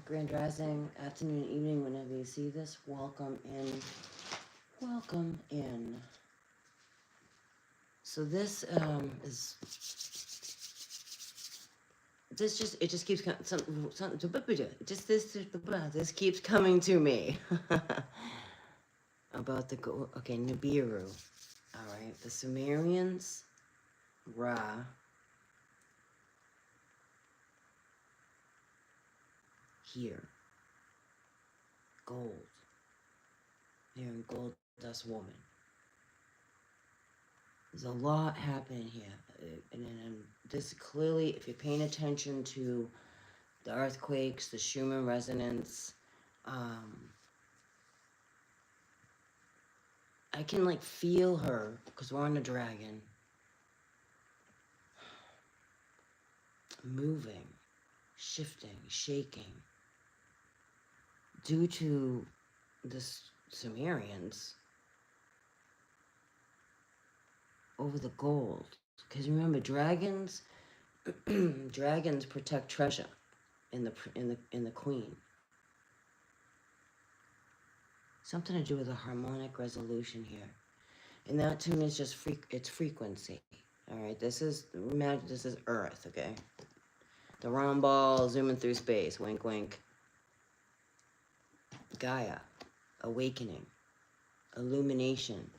Grand Rising, afternoon, evening, whenever you see this. Welcome in. Welcome in. So this is it just keeps this keeps coming to me about the Nibiru. All right, the Sumerians, Ra, here, gold. Here in Gold Dust Woman. There's a lot happening here, and this clearly, if you're paying attention to the earthquakes, the Schumann resonance, I can like feel her because we're on the dragon, moving, shifting, shaking, due to the Sumerians over the gold. Because remember, dragons protect treasure in the queen. Something to do with a harmonic resolution here. And that to me is just it's frequency. All right, imagine this is Earth, okay? The round ball zooming through space, wink, wink. Gaia, awakening, illumination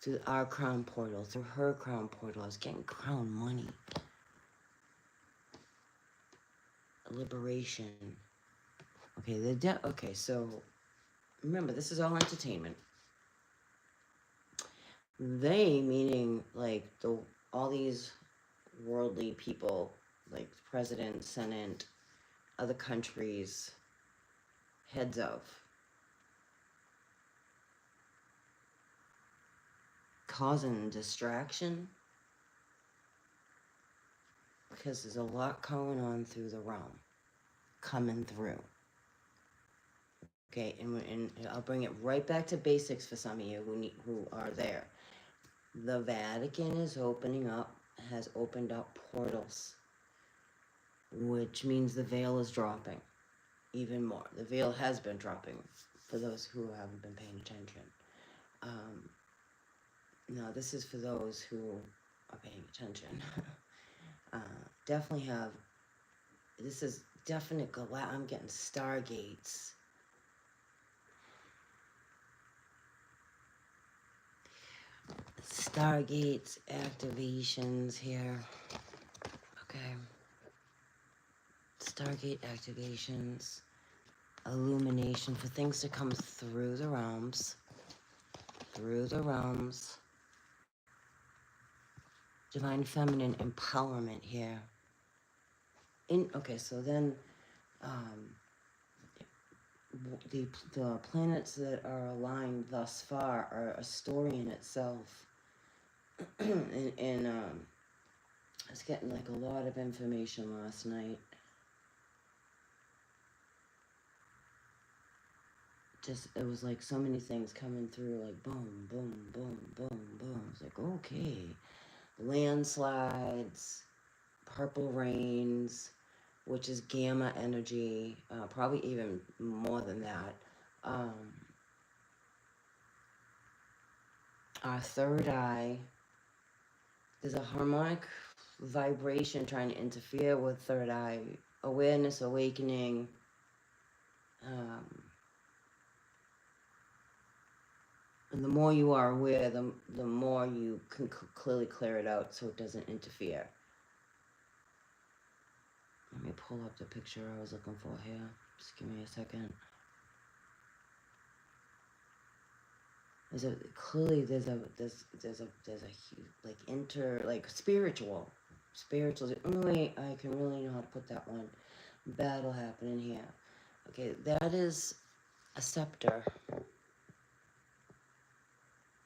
through our crown portal, through her crown portal. I was getting crown money. Liberation. Okay, so remember, this is all entertainment. They, meaning like all these worldly people, like the president, senate, other countries, heads of, causing distraction because there's a lot going on through the realm, coming through. Okay, and I'll bring it right back to basics for some of you who are there. The Vatican has opened up portals, which means the veil is dropping even more. The veil has been dropping for those who haven't been paying attention. Now, this is for those who are paying attention. This is definite, I'm getting stargates. Stargates, activations here. Okay. Stargate activations, illumination for things to come through the realms. Divine feminine empowerment here. So then the planets that are aligned thus far are a story in itself. and I was getting like a lot of information last night. It was like so many things coming through, like boom, boom, boom, boom, boom. It's like, okay, landslides, purple rains, which is gamma energy, probably even more than that. Our third eye, there's a harmonic vibration trying to interfere with third eye awareness, awakening. And the more you are aware, the more you can clearly clear it out so it doesn't interfere. Let me pull up the picture I was looking for here. Just give me a second. There's a spiritual. The only way I can really know how to put that one. Battle happening here. Okay, that is a scepter.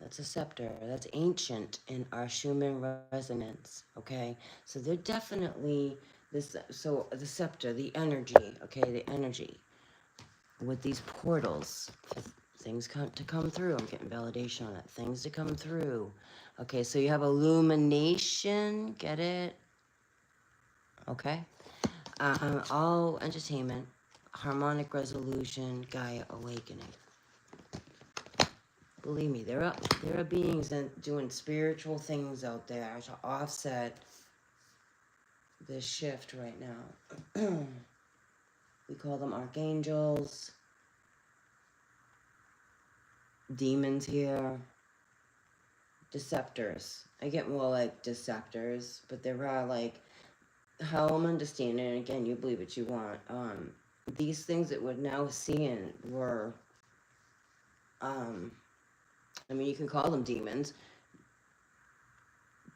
That's a scepter. That's ancient in our Schumann resonance. Okay, so they're definitely this. So the scepter, the energy. Okay, the energy with these portals. Things to come through. I'm getting validation on that. Things to come through. Okay, so you have illumination. Get it? Okay. All entertainment. harmonic resolution, Gaia awakening. Believe me, there are beings that doing spiritual things out there to offset this shift right now. We call them archangels, demons here, deceptors. I get more like deceptors, but there are like, how I'm understanding, and again, you believe what you want. These things that we're now seeing were, I mean, you can call them demons.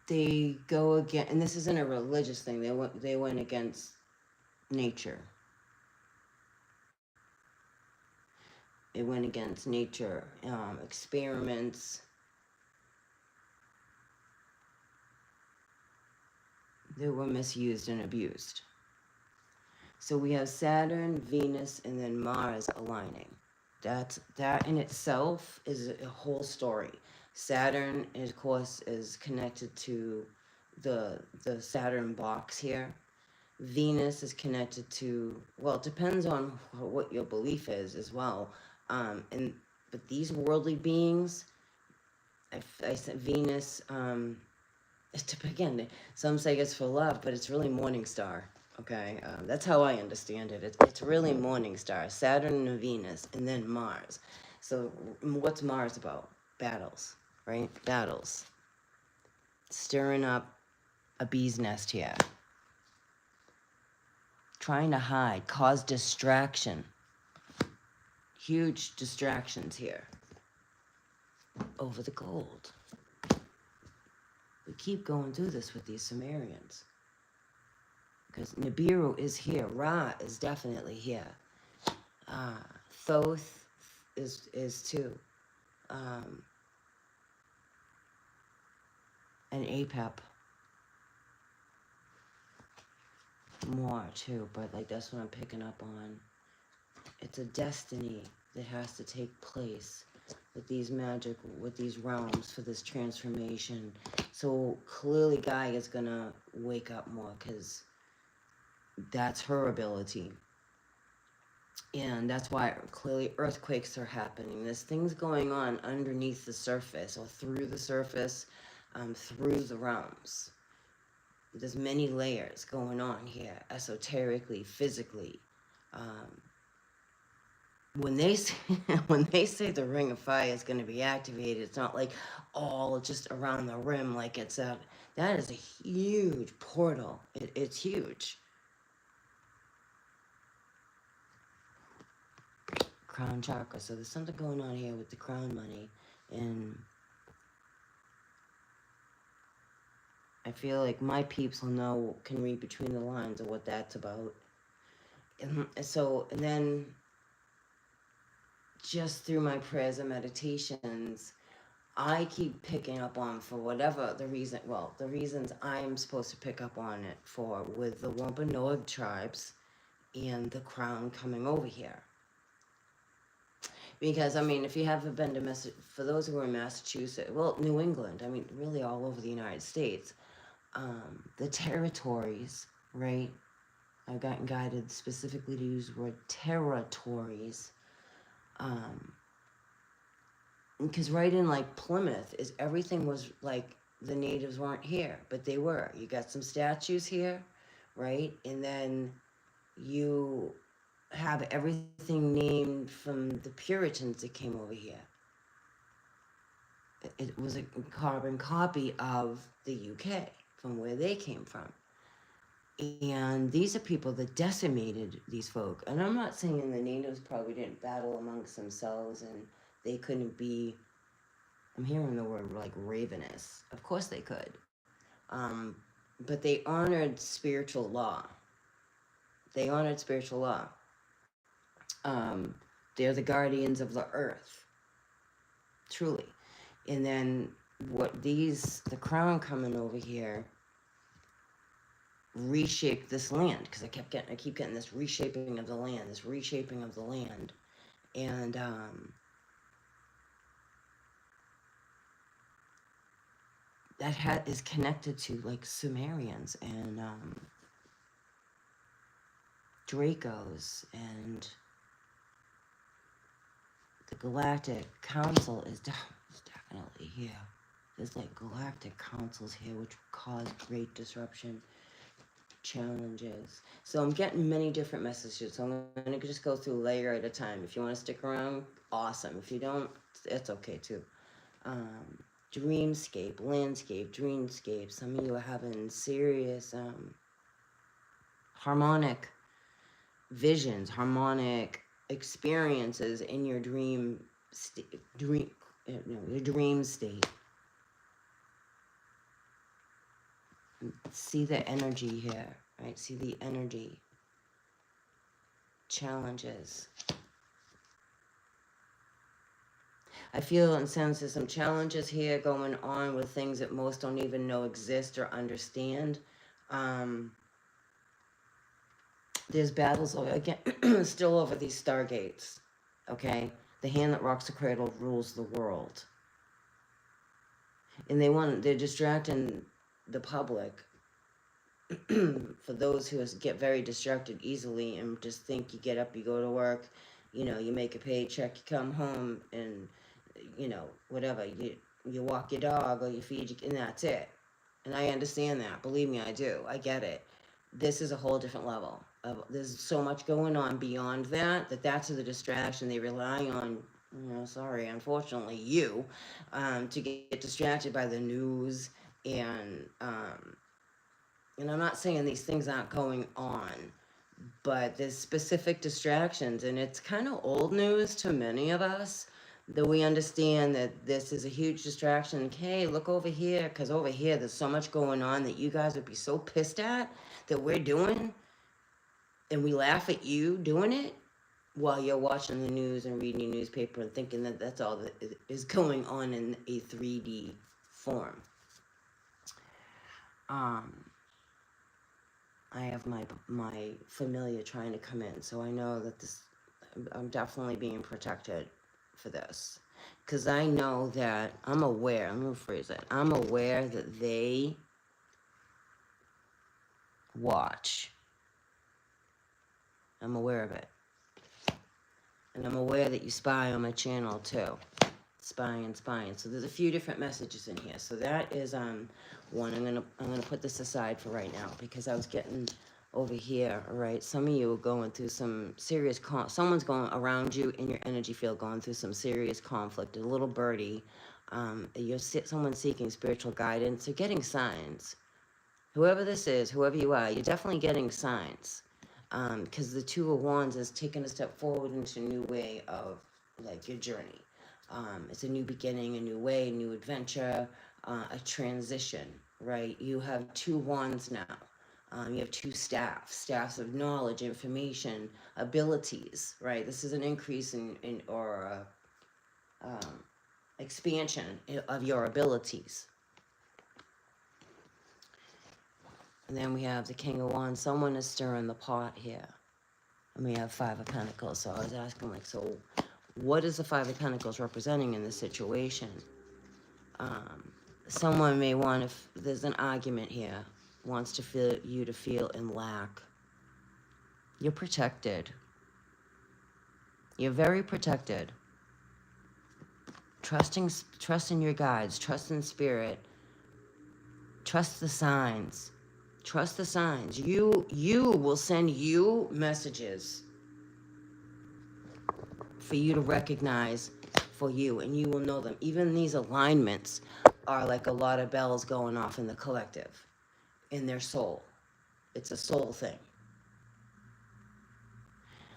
They go again, and this isn't a religious thing. They went against nature. It went against nature, experiments. They were misused and abused. So we have Saturn, Venus, and then Mars aligning. That in itself is a whole story. Saturn, of course, is connected to the Saturn box here. Venus is connected to, well, it depends on what your belief is as well. But these worldly beings, I said Venus, again, some say it's for love, but it's really Morning Star. Okay, that's how I understand it. It's really Morning Star, Saturn and Venus, and then Mars. So what's Mars about? Battles, right? Battles. Stirring up a bee's nest here. Trying to hide, cause distraction. Huge distractions here. Over the gold. We keep going through this with these Sumerians. Because Nibiru is here. Ra is definitely here. Thoth is too. And Apep. More too, but like that's what I'm picking up on. It's a destiny that has to take place with these magic, with these realms for this transformation. So clearly Gaia is gonna wake up more because that's her ability. And that's why clearly earthquakes are happening. There's things going on underneath the surface or through the surface, through the realms. There's many layers going on here, esoterically, physically. When they say, when they say the Ring of Fire is going to be activated, it's not like all just around the rim, like it's a, that is a huge portal. It's huge. Crown chakra. So there's something going on here with the crown money, and I feel like my peeps will know, can read between the lines of what that's about. And so, and then just through my prayers and meditations, I keep picking up on, for whatever the reason, well, the reasons I'm supposed to pick up on it for, with the Wampanoag tribes and the crown coming over here. Because, I mean, if you haven't been to, for those who are in Massachusetts, well, New England, I mean, really all over the United States, the territories, right? I've gotten guided specifically to use the word territories. Because right in like Plymouth is everything was like the natives weren't here, but they were. You got some statues here, right? And then you have everything named from the Puritans that came over here. It was a carbon copy of the UK from where they came from. And these are people that decimated these folk. And I'm not saying the natives probably didn't battle amongst themselves and they couldn't be, I'm hearing the word like ravenous. Of course they could. But they honored spiritual law. They honored spiritual law. They're the guardians of the earth. Truly. And then the crown coming over here reshaped this land, because I keep getting this reshaping of the land, and that is connected to like Sumerians and Dracos, and the Galactic Council is definitely here. There's like galactic councils here which cause great disruption, challenges. So I'm getting many different messages. So I'm going to just go through a layer at a time. If you want to stick around, awesome. If you don't, it's okay too. Dreamscape, landscape, dreamscape. Some of you are having serious harmonic visions, harmonic experiences in your dream your dream state. See the energy here, right? See the energy. Challenges. I feel and sense there's some challenges here going on with things that most don't even know exist or understand. There's battles over, again, still over these stargates, okay? The hand that rocks the cradle rules the world. And they're distracting the public for those who get very distracted easily and just think you get up, you go to work, you know, you make a paycheck, you come home and, you know, whatever, you walk your dog or you feed your, and that's it. And I understand that. Believe me, I do. I get it. This is a whole different level. There's so much going on beyond that, that's the distraction. They rely on, you know, sorry, unfortunately, you, to get distracted by the news and I'm not saying these things aren't going on, but there's specific distractions, and it's kind of old news to many of us that we understand that this is a huge distraction. Hey, look over here, because over here there's so much going on that you guys would be so pissed at that we're doing, and we laugh at you doing it while you're watching the news and reading your newspaper and thinking that that's all that is going on in a 3D form. I have my familiar trying to come in, so I know that I'm definitely being protected for this, because I know that I'm aware. I'm gonna rephrase it. I'm aware that they watch. I'm aware of it, and I'm aware that you spy on my channel too. Spying. So there's a few different messages in here. So that is one. I'm gonna put this aside for right now because I was getting over here. All right, some of you are going through some serious someone's going around you in your energy field, going through some serious conflict. A little birdie. Someone seeking spiritual guidance. You're getting signs. Whoever this is, whoever you are, you're definitely getting signs. Because the Two of Wands is taking a step forward into a new way of like your journey. It's a new beginning, a new way, a new adventure, a transition, right? You have two wands now. You have two staffs of knowledge, information, abilities, right? This is an increase or expansion of your abilities. And then we have the King of Wands. Someone is stirring the pot here. And we have Five of Pentacles. So I was asking, like, so what is the Five of Pentacles representing in this situation? Someone may want, if there's an argument here, wants to feel in lack. You're protected. You're very protected. Trust in your guides. Trust in spirit. Trust the signs. Trust the signs. You will send you messages for you to recognize for you, and you will know them. Even these alignments are like a lot of bells going off in the collective, in their soul. It's a soul thing.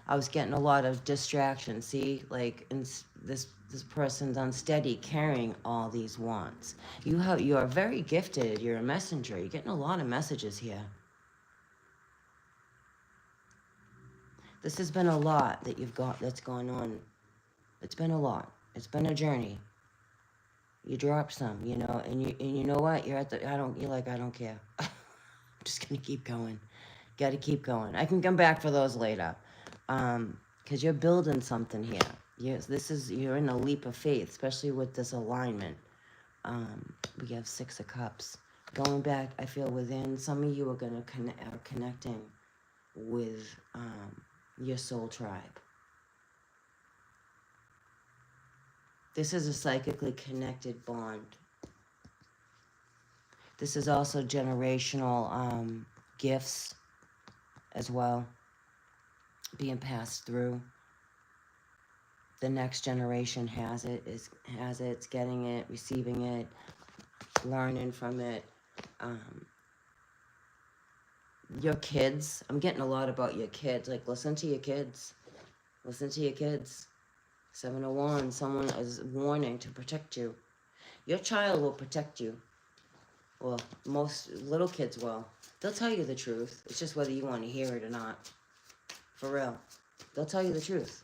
I was getting a lot of distraction. See, like this person's unsteady carrying all these wands. You are very gifted. You're a messenger. You're getting a lot of messages here. This has been a lot that you've got that's going on. It's been a lot. It's been a journey. You dropped some, you know, and you know what? You're like, I don't care. I'm just gonna keep going. Gotta keep going. I can come back for those later. Because you're building something here. You're in a leap of faith, especially with this alignment. We have Six of Cups. Going back, I feel within, some of you are connecting with your soul tribe. This is a psychically connected bond. This is also generational gifts as well being passed through. The next generation has it, it's getting it, receiving it, learning from it. Your kids, I'm getting a lot about your kids. Like, listen to your kids. Listen to your kids. 701, someone is warning to protect you. Your child will protect you. Well, most little kids will. They'll tell you the truth. It's just whether you want to hear it or not. For real. They'll tell you the truth.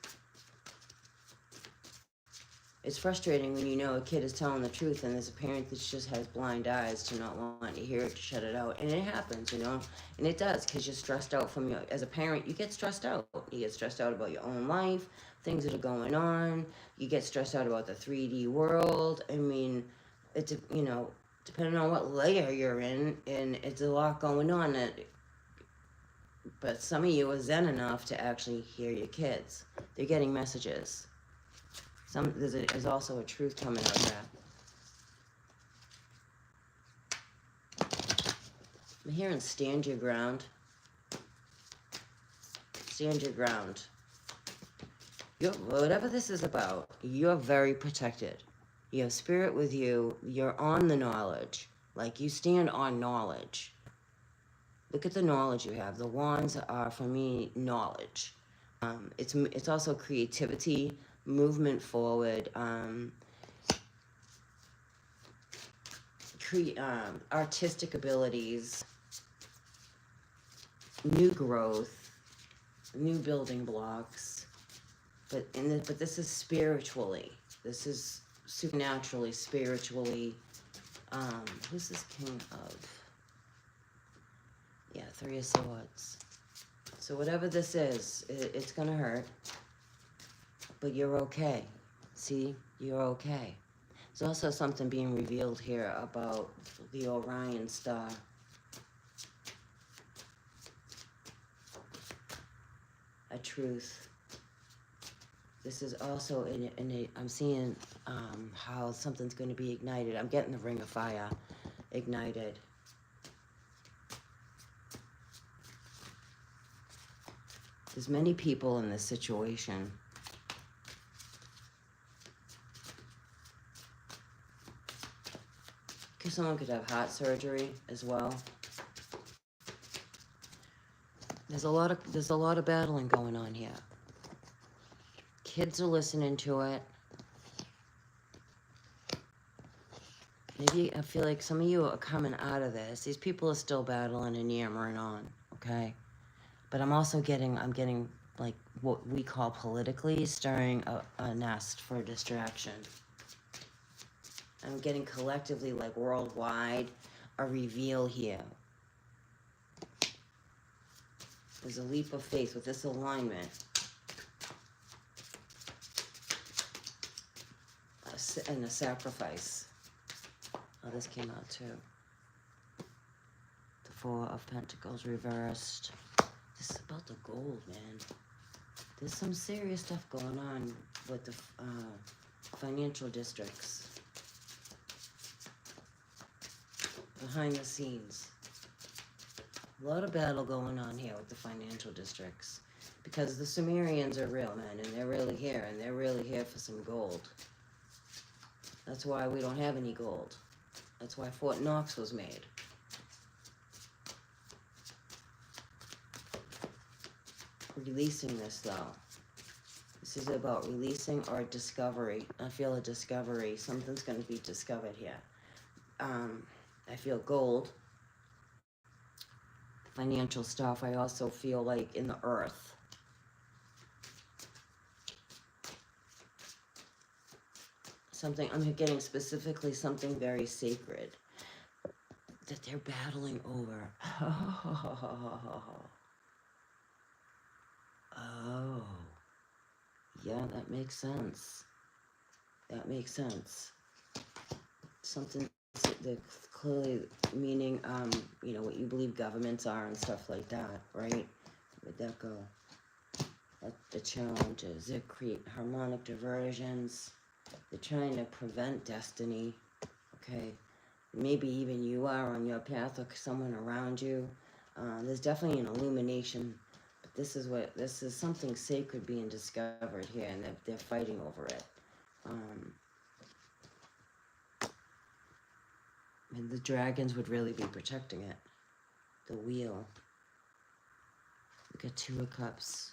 It's frustrating when you know a kid is telling the truth and there's a parent that just has blind eyes to not want to hear it, to shut it out. And it happens, and it does, because you're stressed out from as a parent, you get stressed out. You get stressed out about your own life, things that are going on. You get stressed out about the 3D world. I mean, it's, depending on what layer you're in, and it's a lot going on. But some of you are zen enough to actually hear your kids. They're getting messages. There's also a truth coming out of that. I'm hearing stand your ground. Stand your ground. Whatever this is about, you're very protected. You have spirit with you. You're on the knowledge. Like, you stand on knowledge. Look at the knowledge you have. The wands are, for me, knowledge. It's also creativity, movement forward, artistic abilities, new growth, new building blocks. But this is spiritually. This is supernaturally, spiritually. Who's this King of? Yeah, 3 of Swords. So whatever this is, it's gonna hurt. But you're okay. See? You're okay. There's also something being revealed here about the Orion star. A truth. This is also I'm seeing how something's going to be ignited. I'm getting the Ring of Fire ignited. There's many people in this situation. Because someone could have heart surgery as well. There's a lot of battling going on here. Kids are listening to it. Maybe I feel like some of you are coming out of this. These people are still battling and yammering on, okay? But I'm getting like what we call politically stirring a nest for distraction. I'm getting collectively, like worldwide, a reveal here. There's a leap of faith with this alignment. And a sacrifice. Oh, this came out too. The 4 of Pentacles reversed. This is about the gold, man. There's some serious stuff going on with the financial districts. Behind the scenes. A lot of battle going on here with the financial districts. Because the Sumerians are real, man, and they're really here, and they're really here for some gold. That's why we don't have any gold. That's why Fort Knox was made. Releasing this, though. This is about releasing or discovery. I feel a discovery. Something's going to be discovered here. I feel gold. Financial stuff. I also feel like in the earth. I'm getting specifically something very sacred that they're battling over. Oh, yeah, that makes sense. That makes sense. Something that clearly meaning, what you believe governments are and stuff like that, right? Where'd that go? The challenges. They create harmonic diversions. They're trying to prevent destiny. Okay. Maybe even you are on your path or someone around you. There's definitely an illumination. But this is something sacred being discovered here, and they're fighting over it. And the dragons would really be protecting it. The wheel. We got Two of Cups.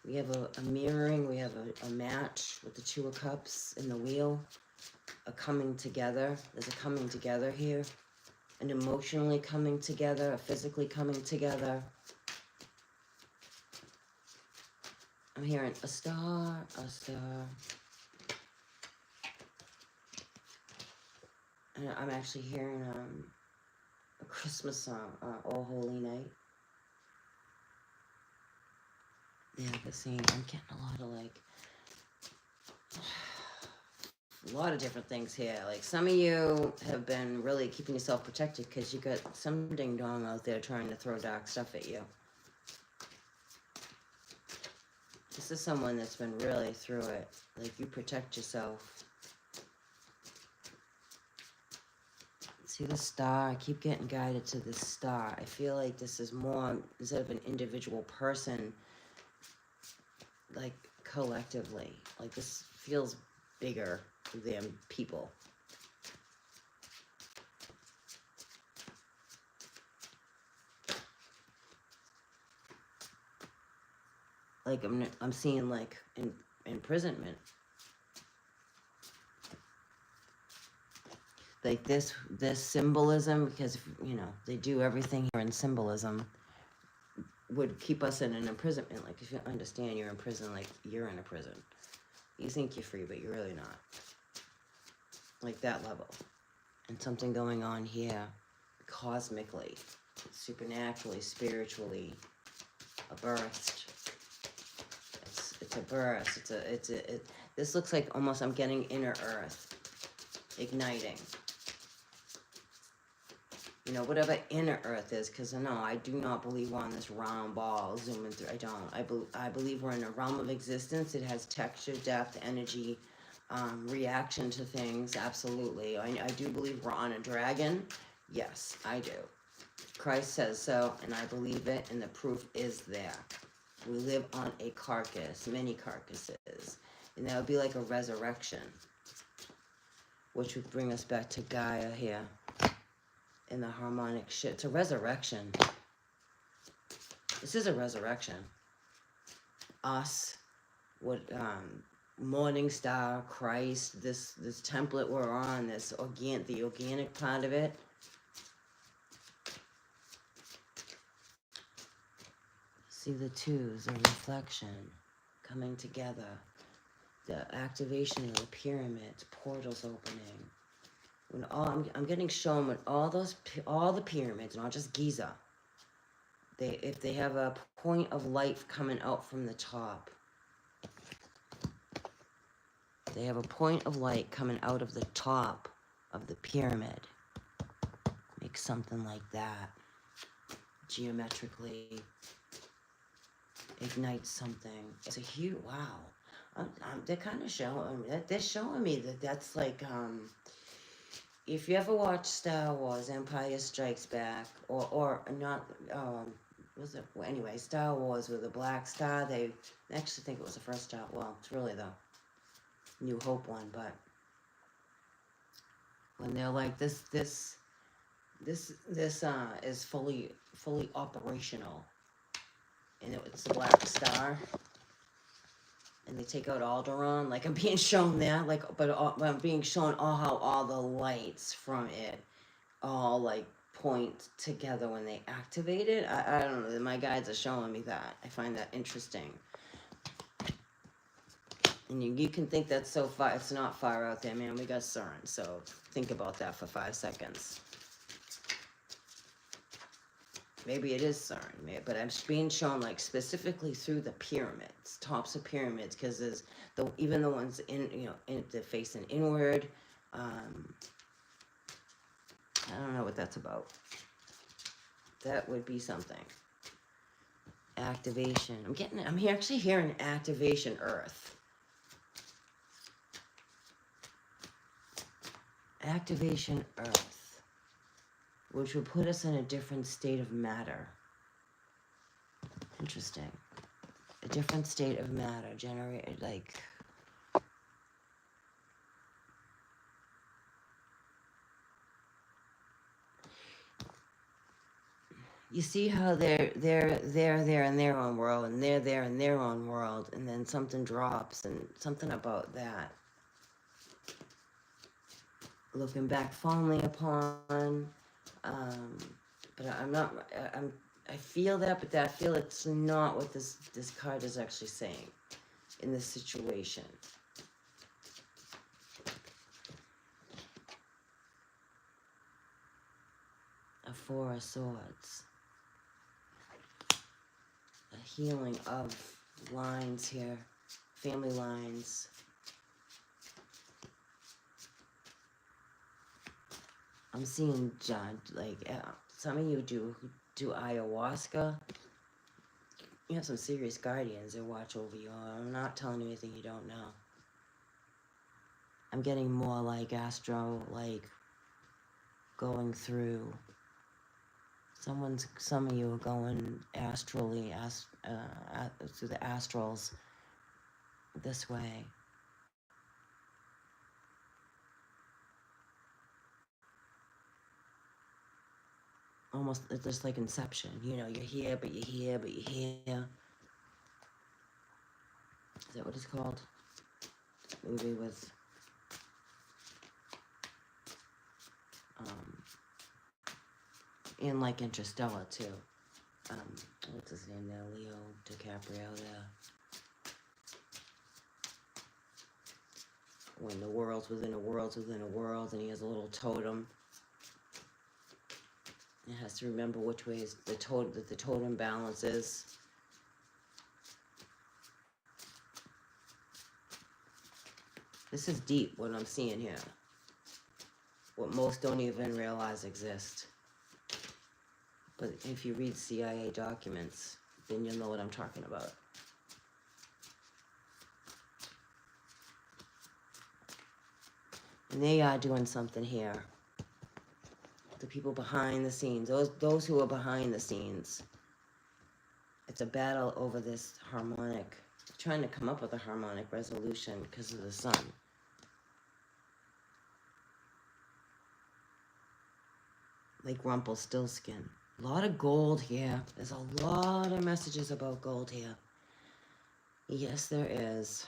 We have a mirroring. We have a match with the Two of Cups and the wheel. A coming together. There's a coming together here. An emotionally coming together. A physically coming together. I'm hearing a star, a star. And I'm actually hearing a Christmas song, Oh Holy Night. Yeah, the same. I'm getting a lot of a lot of different things here. Like some of you have been really keeping yourself protected because you got some ding dong out there trying to throw dark stuff at you. This is someone that's been really through it. Like you protect yourself. See the star? I keep getting guided to this star. I feel like this is more, instead of an individual person, like collectively. Like this feels bigger than people. Like I'm seeing like imprisonment. Like this symbolism, because you know they do everything here in symbolism, would keep us in an imprisonment. Like if you understand you're in prison, like you're in a prison. You think you're free, but you're really not. Like that level. And something going on here, cosmically, supernaturally, spiritually, a birth. It's a birth. This looks like almost I'm getting inner earth, igniting. You know, whatever inner earth is, because no, I do not believe we're on this round ball zooming through. I don't. I believe we're in a realm of existence. It has texture, depth, energy, reaction to things. Absolutely. I do believe we're on a dragon. Yes, I do. Christ says so, and I believe it, and the proof is there. We live on a carcass, many carcasses, and that would be like a resurrection, which would bring us back to Gaia here. In the harmonic shit. It's a resurrection. This is a resurrection. Us, what morning star, Christ, this template we're on, the organic part of it. See the twos, the reflection coming together. The activation of the pyramids, portals opening. When I'm getting shown when all the pyramids, not just Giza, if they have a point of light coming out from the top, they have a point of light coming out of the top of the pyramid. Make something like that, geometrically ignite something. It's a huge wow. They're kind of showing. They're showing me that's like if you ever watch Star Wars, Empire Strikes Back, or not, was it, well, anyway, Star Wars with the Black Star, they actually think it was the first Star, well, it's really the New Hope one, but when they're like, this is fully operational, and it's the Black Star, and they take out Alderaan, like I'm being shown that, like, but I'm being shown how all the lights from it all like point together when they activate it. I don't know, my guides are showing me that. I find that interesting. And you can think that's so far, it's not far out there, man. We got CERN, so think about that for 5 seconds. Maybe it is CERN, but I'm being shown like specifically through the pyramids, tops of pyramids, because there's even the ones in the facing inward. I don't know what that's about. That would be something. Activation. I'm here actually hearing activation earth. Activation earth. Which would put us in a different state of matter. Interesting. A different state of matter generated like you see how they're there in their own world, and they're there in their own world, and then something drops, and something about that. Looking back fondly upon, but I'm not. I feel that, but I feel it's not what this card is actually saying in this situation. A Four of Swords. A healing of lines here, family lines. I'm seeing John, like some of you do ayahuasca. You have some serious guardians that watch over you. I'm not telling you anything you don't know. I'm getting more like astro, like going through. Some of you are going astrally, through the astrals this way. Almost, it's just like Inception. You know, you're here, but you're here, but you're here. Is that what it's called? Movie with, and like Interstellar too. What's his name there? Leo DiCaprio there. When the world's within a world's within a world, and he has a little totem. It has to remember which way is the totem balances. This is deep, what I'm seeing here. What most don't even realize exists. But if you read CIA documents, then you'll know what I'm talking about. And they are doing something here. The people behind the scenes, those who are behind the scenes. It's a battle over this harmonic, trying to come up with a harmonic resolution because of the sun. Like Rumpelstiltskin. A lot of gold here. There's a lot of messages about gold here. Yes, there is.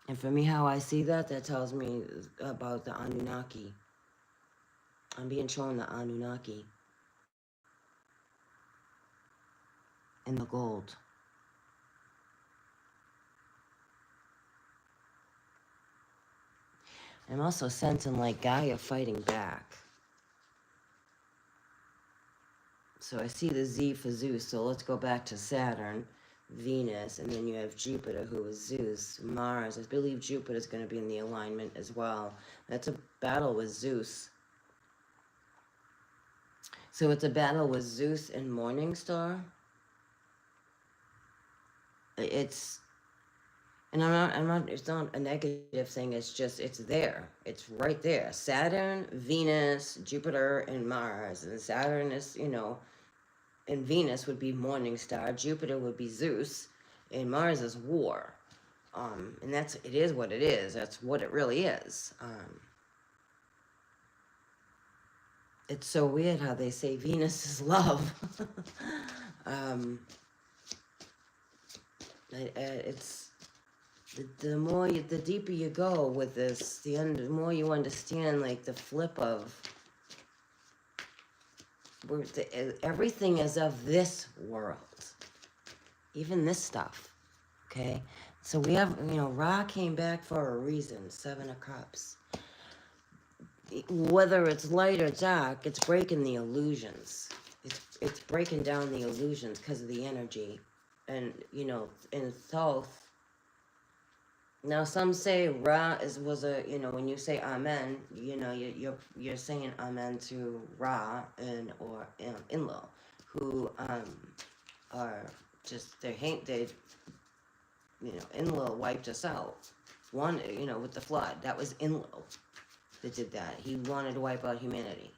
And for me, how I see that, that tells me about the Anunnaki. I'm being shown the Anunnaki. And the gold. I'm also sensing like Gaia fighting back. So I see the Z for Zeus. So let's go back to Saturn, Venus, and then you have Jupiter, who is Zeus, Mars. I believe Jupiter is going to be in the alignment as well. That's a battle with Zeus. So it's a battle with Zeus and Morningstar. It's, and it's not a negative thing. It's just, it's there. It's right there. Saturn, Venus, Jupiter, and Mars. And Saturn is, you know, and Venus would be Morningstar, Jupiter would be Zeus, and Mars is war. And it is what it is. That's what it really is. It's so weird how they say Venus is love. It's the deeper you go with this, the more you understand, like the flip of everything is of this world, even this stuff. Okay, so we have, you know, Ra came back for a reason. 7 of Cups. Whether it's light or dark, it's breaking the illusions. It's breaking down the illusions because of the energy, and you know, in Thoth. Now some say Ra was a, you know, when you say Amen, you know, you're saying Amen to Ra and or Enlil, who are just, Enlil wiped us out. One, with the flood, that was Enlil that did that. He wanted to wipe out humanity.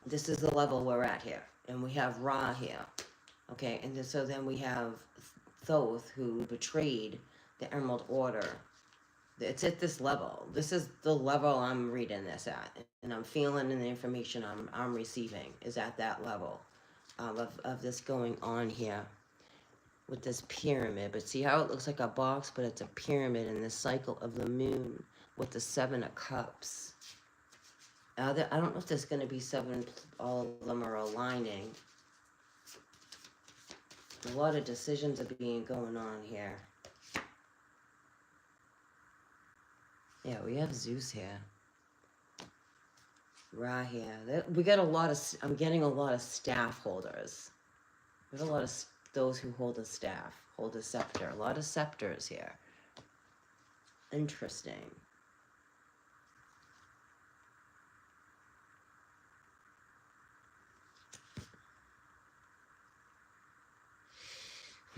This is the level we're at here. And we have Ra here. Okay, and so then we have Thoth, who betrayed the Emerald Order. It's at this level. This is the level I'm reading this at. And I'm feeling the information I'm receiving is at that level of this going on here with this pyramid. But see how it looks like a box, but it's a pyramid in this cycle of the moon with the 7 of Cups. I don't know if there's going to be 7, all of them are aligning. A lot of decisions are going on here. Yeah, we have Zeus here. Ra here. We got a lot of, I'm getting a lot of staff holders. There's a lot of those who hold a staff, hold a scepter. A lot of scepters here. Interesting.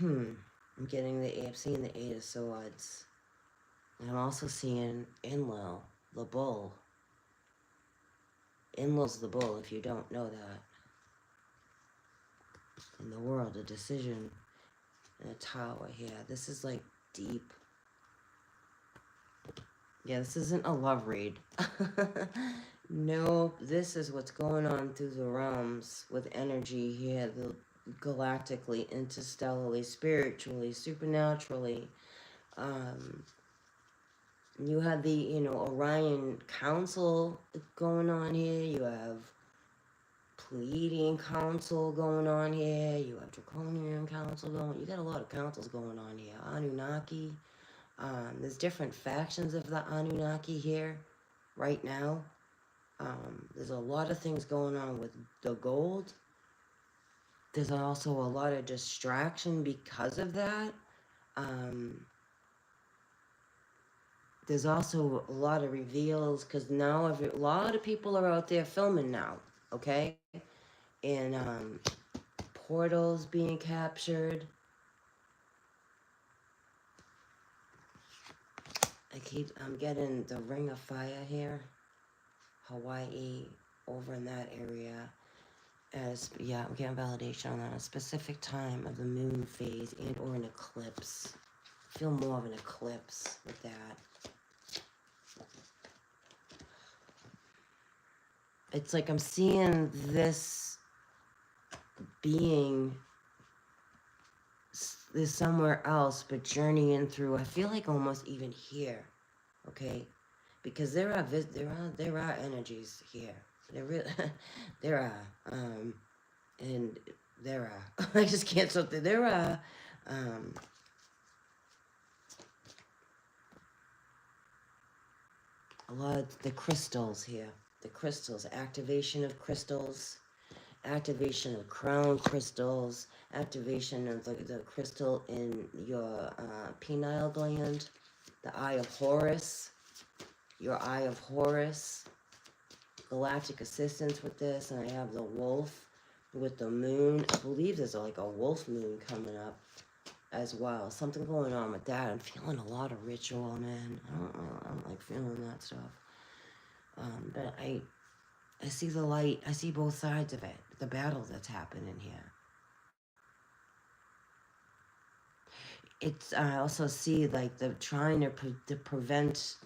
I'm seeing the 8 of Swords. And I'm also seeing Enlil, the bull. Enlil's the bull, if you don't know that. In the world, a decision in a tower here. This is like deep. Yeah, this isn't a love read. No, this is what's going on through the realms with energy here, galactically, interstellarly, spiritually, supernaturally. You have the, Orion Council going on here. You have Pleiadian Council going on here. You have Draconian Council going. You got a lot of councils going on here. Anunnaki. There's different factions of the Anunnaki here right now. There's a lot of things going on with the gold. There's also a lot of distraction because of that. There's also a lot of reveals because now a lot of people are out there filming now, okay? And portals being captured. I'm getting the Ring of Fire here. Hawaii, over in that area. I'm getting validation on that. A specific time of the moon phase and or an eclipse. I feel more of an eclipse with that. It's like I'm seeing this being is somewhere else, but journeying through. I feel like almost even here, okay, because there are energies here. There are, and there are. I just can't stop there. There are, a lot of the crystals here. The crystals, activation of crystals. Activation of crown crystals, activation of the crystal in your pineal gland, the Eye of Horus, your Eye of Horus, galactic assistance with this, and I have the wolf with the moon. I believe there's like a wolf moon coming up as well. Something going on with that. I'm feeling a lot of ritual, man. I'm like feeling that stuff. But I see the light. I see both sides of it. The battle that's happening here. I also see like the trying to prevent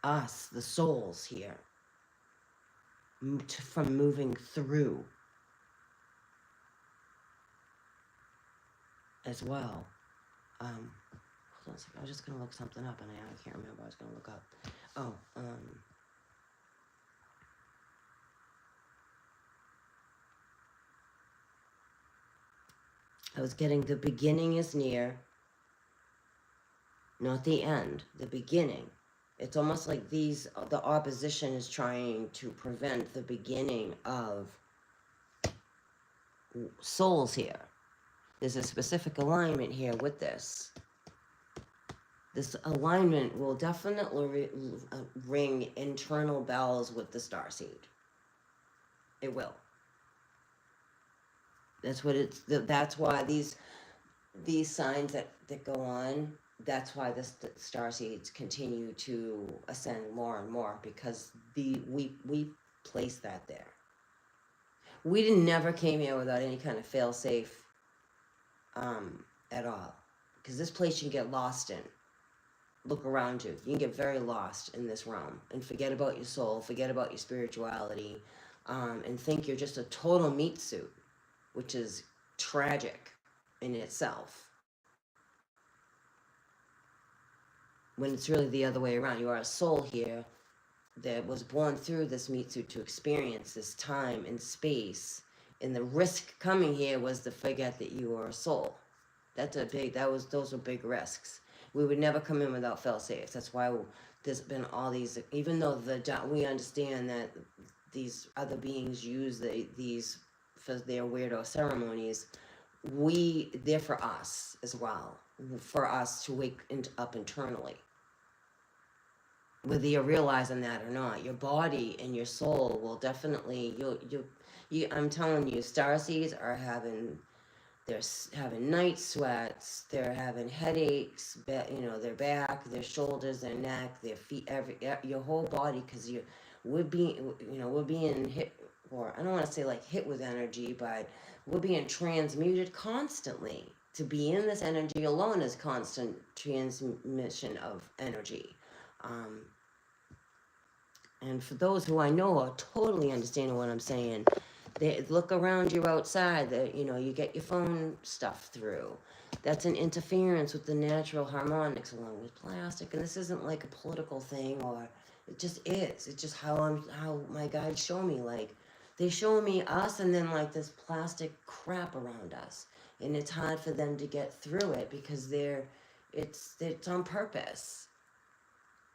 us, the souls here, from moving through as well. Hold on a second. I was just gonna look something up and I can't remember what I was gonna look up. Oh, I was getting the beginning is near, not the end, the beginning. It's almost like the opposition is trying to prevent the beginning of souls here. There's a specific alignment here with this. This alignment will definitely ring internal bells with the starseed. It will. That's what it's. That's why these signs that go on. That's why the star seeds continue to ascend more and more, because we place that there. We didn't never came here without any kind of fail safe at all, because this place you can get lost in. Look around you. You can get very lost in this realm and forget about your soul, forget about your spirituality, and think you're just a total meat suit, which is tragic in itself. When it's really the other way around. You are a soul here that was born through this meat suit to experience this time and space. And the risk coming here was to forget that you are a soul. Those were big risks. We would never come in without fail safes. That's why there's been all these, even though we understand that these other beings use these for their weirdo ceremonies, they're for us as well, for us to wake up internally. Whether you're realizing that or not, your body and your soul will definitely, I'm telling you, starseeds are they're having night sweats, they're having headaches, their back, their shoulders, their neck, their feet, your whole body, because we're being hit, or I don't want to say like hit with energy, but we're being transmuted constantly. To be in this energy alone is constant transmission of energy. And for those who I know are totally understanding what I'm saying, they look around you outside, that you get your phone stuff through. That's an interference with the natural harmonics along with plastic. And this isn't like a political thing, or it just is. It's just how my guides show me. Like, they show me us and then like this plastic crap around us. And it's hard for them to get through it, because it's on purpose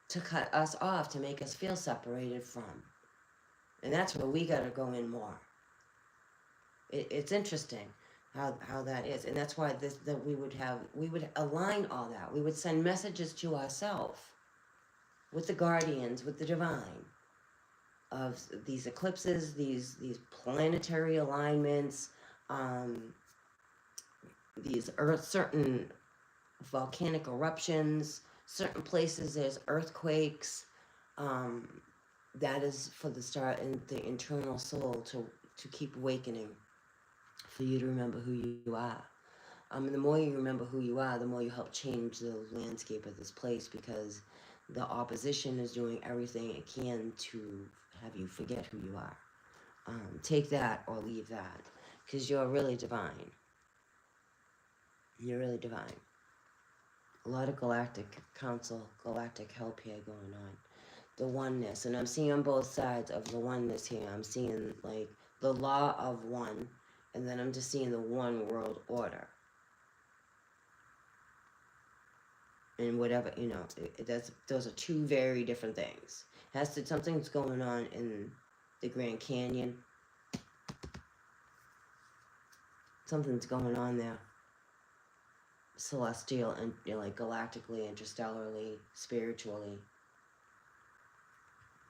to cut us off, to make us feel separated from. And that's where we got to go in more. It's interesting how that is. And that's why we would align all that. We would send messages to ourselves with the guardians, with the divine, of these eclipses, these planetary alignments, these certain volcanic eruptions, certain places there's earthquakes. That is for the star and the internal soul to keep awakening, for you to remember who you are. And the more you remember who you are, the more you help change the landscape of this place, because the opposition is doing everything it can to have you forget who you are. Take that or leave that, because you're really divine. You're really divine. A lot of galactic council, galactic help here going on. The oneness, and I'm seeing on both sides of the oneness here. I'm seeing like the law of one, and then I'm just seeing the one world order. And whatever, those are two very different things. Something's going on in the Grand Canyon. Something's going on there. Celestial and like galactically, interstellarly, spiritually.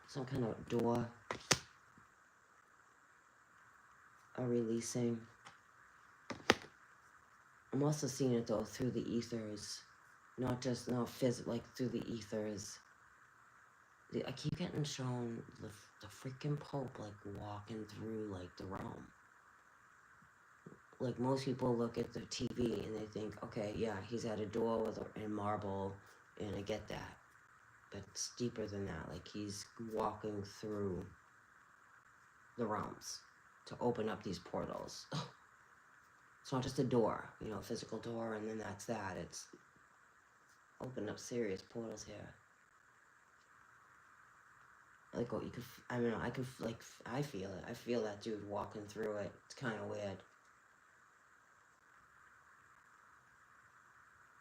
Some kind of door. A releasing. I'm also seeing it though through the ethers. Not like through the ethers. I keep getting shown the freaking Pope like walking through like the realm. Like, most people look at the TV and they think, okay, yeah, he's at a door in marble, and I get that. But it's deeper than that. Like, he's walking through the realms to open up these portals. It's not just a door, a physical door, and then that's that. It's opened up serious portals here. Like, what you could, I feel it. I feel that dude walking through it. It's kind of weird.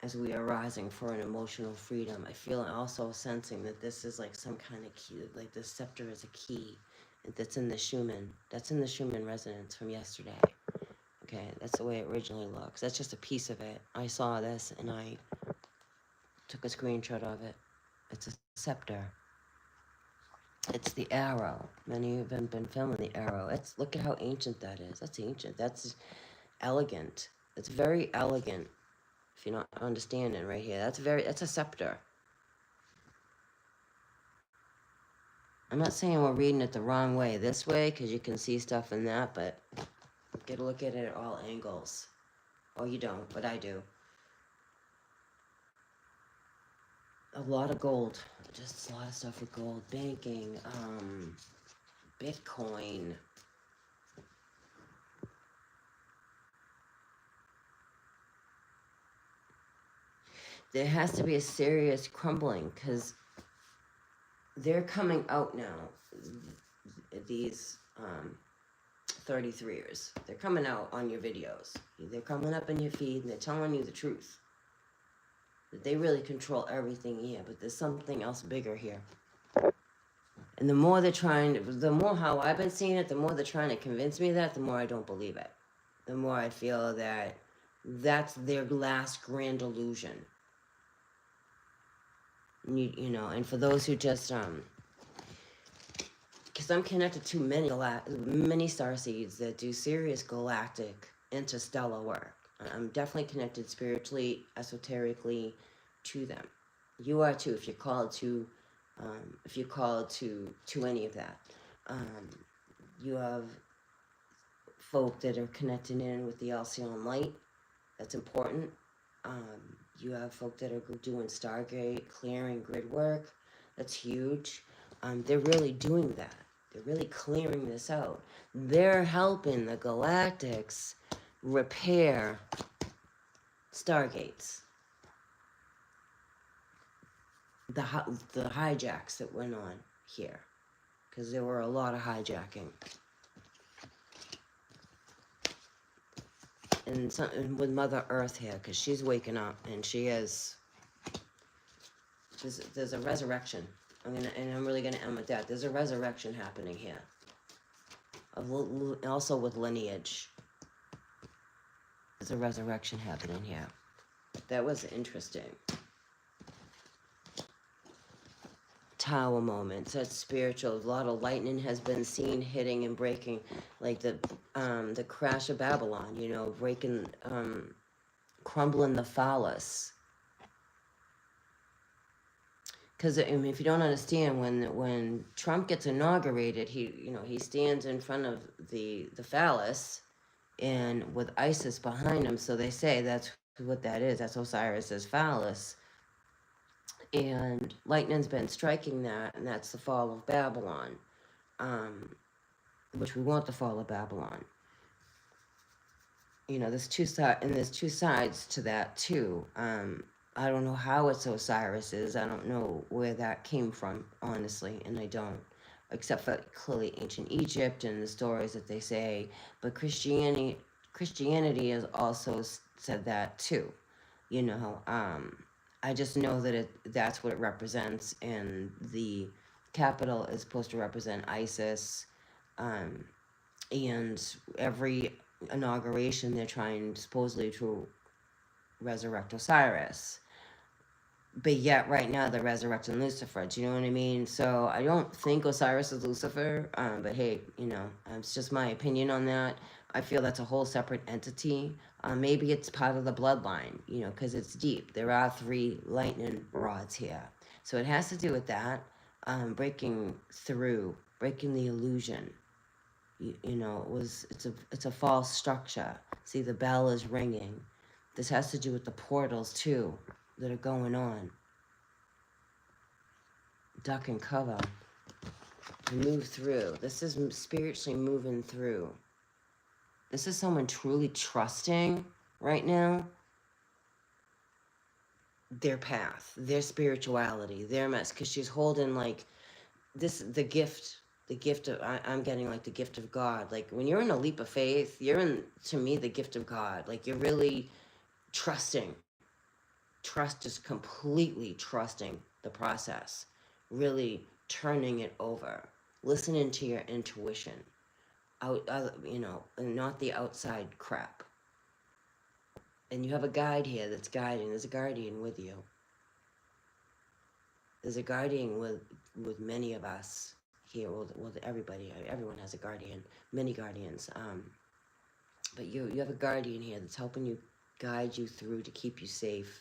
As we are rising for an emotional freedom, I feel also sensing that this is like some kind of key, like the scepter is a key that's in the Schumann. That's in the Schumann resonance from yesterday. Okay, that's the way it originally looks. That's just a piece of it. I saw this and I took a screenshot of it. It's a scepter. It's the arrow. Many of them been filming the arrow. It's look at how ancient that is. That's ancient. That's elegant. It's very elegant. If you're not understanding right here, that's a scepter. I'm not saying we're reading it the wrong way this way, because you can see stuff in that, but get a look at it at all angles. Oh, you don't, but I do. A lot of gold. Just a lot of stuff with gold. Banking, Bitcoin. There has to be a serious crumbling, because they're coming out now. These 33ers. They're coming out on your videos. They're coming up in your feed and they're telling you the truth. That they really control everything here, but there's something else bigger here. And the more they're trying, the more how I've been seeing it, the more they're trying to convince me of that, the more I don't believe it. The more I feel that that's their last grand illusion. You know, and for those who just, because I'm connected to many starseeds that do serious galactic interstellar work. I'm definitely connected spiritually, esoterically to them. You are too, if you're called to, to any of that. You have folk that are connecting in with the Alcyon light. That's important. You have folk that are doing Stargate, clearing grid work. That's huge. They're really doing that. They're really clearing this out. They're helping the Galactics repair Stargates. The hijacks that went on here. Because there were a lot of hijacking. And with Mother Earth here, because she's waking up, and she is... There's a resurrection. I'm really gonna end with that. There's a resurrection happening here. Also with lineage. There's a resurrection happening here. That was interesting. Tower moments. That's spiritual. A lot of lightning has been seen hitting and breaking, like the crash of Babylon. You know, breaking, crumbling the phallus. Because I mean, if you don't understand, when Trump gets inaugurated, he stands in front of the phallus, and with ISIS behind him. So they say that's what that is. That's Osiris's phallus. And lightning's been striking that, and that's the fall of Babylon, which we want the fall of Babylon. You know, there's two sides to that too. I don't know how it's Osiris's. I don't know where that came from, honestly, and I don't, except for clearly ancient Egypt and the stories that they say. But Christianity has also said that too. You know, I just know that that's what it represents, and the capital is supposed to represent ISIS. And every inauguration, they're trying supposedly to resurrect Osiris. But yet, right now, they're resurrecting Lucifer. Do you know what I mean? So I don't think Osiris is Lucifer. But hey, you know, it's just my opinion on that. I feel that's a whole separate entity. Maybe it's part of the bloodline, you know, because it's deep. There are 3 lightning rods here. So it has to do with that, breaking through, breaking the illusion. You know, it's a false structure. See, the bell is ringing. This has to do with the portals, too, that are going on. Duck and cover. Move through. This is spiritually moving through. This is someone truly trusting right now their path, their spirituality, their mess, because she's holding like this, the gift of, I'm getting like the gift of God. Like when you're in a leap of faith, you're in, to me, the gift of God. Like you're really trusting. Trust is completely trusting the process, really turning it over, listening to your intuition. You know, and not the outside crap. And you have a guide here that's guiding. There's a guardian with you. There's a guardian with many of us. here. Well, everybody, everyone has a guardian, many guardians. But you have a guardian here that's helping you, guide you through to keep you safe.